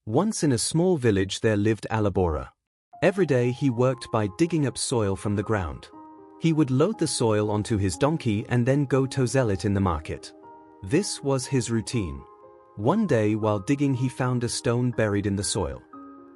Once in a small village there lived a laborer. Every day he worked by digging up soil from the ground. He would load the soil onto his donkey and then go to sell it in the market. This was his routine. One day while digging he found a stone buried in the soil.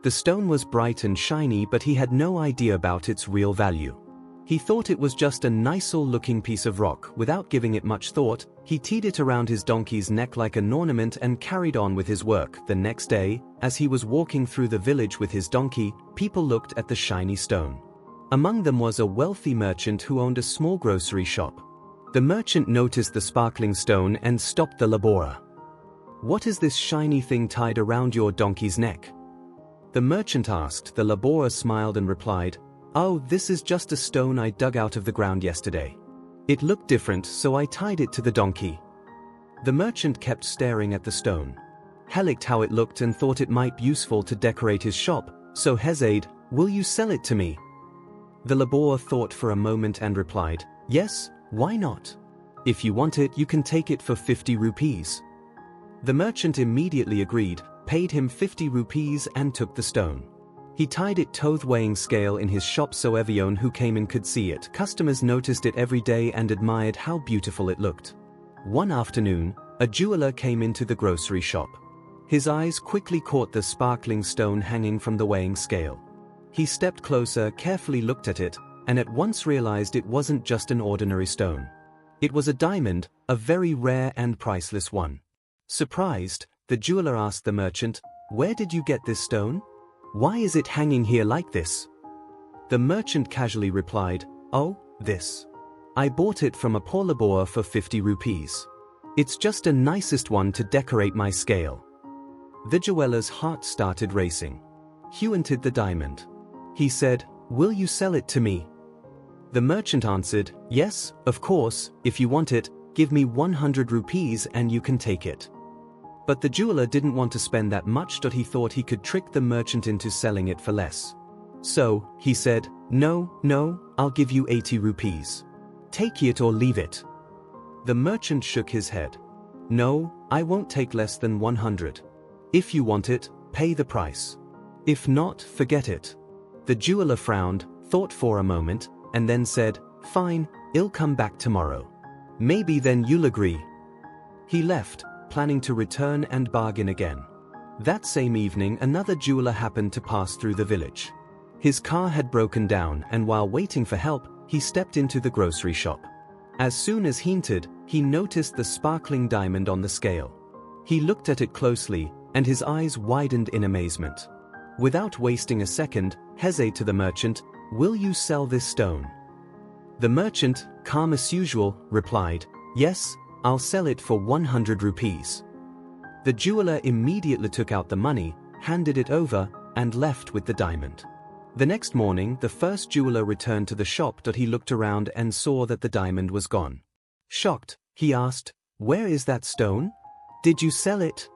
The stone was bright and shiny, but he had no idea about its real value. He thought it was just a nice-looking piece of rock. Without giving it much thought, he tied it around his donkey's neck like an ornament and carried on with his work. The next day, as he was walking through the village with his donkey, people looked at the shiny stone. Among them was a wealthy merchant who owned a small grocery shop. The merchant noticed the sparkling stone and stopped the laborer. "What is this shiny thing tied around your donkey's neck?" The merchant asked. The laborer smiled and replied, "Oh, this is just a stone I dug out of the ground yesterday. It looked different, so I tied it to the donkey." The merchant kept staring at the stone. He liked how it looked and thought it might be useful to decorate his shop, so he said, "Will you sell it to me?" The laborer thought for a moment and replied, "Yes, why not? If you want it, you can take it for 50 rupees. The merchant immediately agreed, paid him 50 rupees and took the stone. He tied it to the weighing scale in his shop so everyone who came in could see it. Customers noticed it every day and admired how beautiful it looked. One afternoon, a jeweler came into the grocery shop. His eyes quickly caught the sparkling stone hanging from the weighing scale. He stepped closer, carefully looked at it, and at once realized it wasn't just an ordinary stone. It was a diamond, a very rare and priceless one. Surprised, the jeweler asked the merchant, "Where did you get this stone? Why is it hanging here like this?" The merchant casually replied, "Oh, this. I bought it from a poor laborer for 50 rupees. It's just the nicest one to decorate my scale." The jeweler's heart started racing. He wanted the diamond. He said, "Will you sell it to me?" The merchant answered, "Yes, of course, if you want it, give me 100 rupees and you can take it." But the jeweler didn't want to spend that much, but he thought he could trick the merchant into selling it for less. So, he said, No, I'll give you 80 rupees. Take it or leave it." The merchant shook his head. "No, I won't take less than 100. If you want it, pay the price. If not, forget it." The jeweler frowned, thought for a moment, and then said, "Fine, I'll come back tomorrow. Maybe then you'll agree." He left, planning to return and bargain again. That same evening another jeweler happened to pass through the village. His car had broken down, and while waiting for help, he stepped into the grocery shop. As soon as he entered, he noticed the sparkling diamond on the scale. He looked at it closely, and his eyes widened in amazement. Without wasting a second, he said to the merchant, "Will you sell this stone?" The merchant, calm as usual, replied, "Yes, I'll sell it for 100 rupees. The jeweler immediately took out the money, handed it over, and left with the diamond. The next morning, the first jeweler returned to the shop, but he looked around and saw that the diamond was gone. Shocked, he asked, "Where is that stone? Did you sell it?"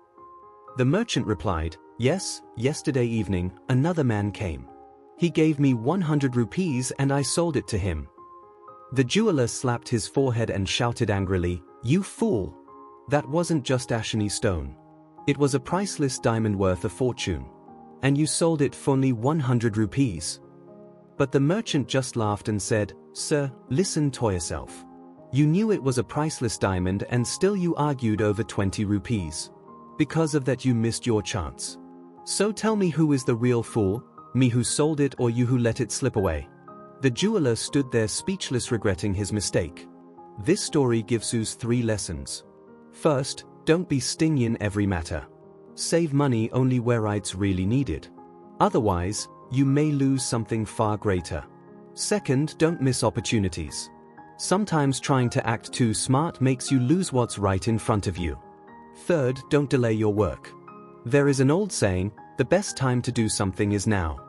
The merchant replied, "Yes, yesterday evening, another man came. He gave me 100 rupees and I sold it to him." The jeweler slapped his forehead and shouted angrily, "You fool! That wasn't just a shiny stone. It was a priceless diamond worth a fortune. And you sold it for only 100 rupees. But the merchant just laughed and said, "Sir, listen to yourself. You knew it was a priceless diamond and still you argued over 20 rupees. Because of that you missed your chance. So tell me, who is the real fool, me who sold it or you who let it slip away?" The jeweler stood there speechless, regretting his mistake. This story gives us 3 lessons. First, don't be stingy in every matter. Save money only where it's really needed. Otherwise, you may lose something far greater. Second, don't miss opportunities. Sometimes trying to act too smart makes you lose what's right in front of you. Third, don't delay your work. There is an old saying, the best time to do something is now.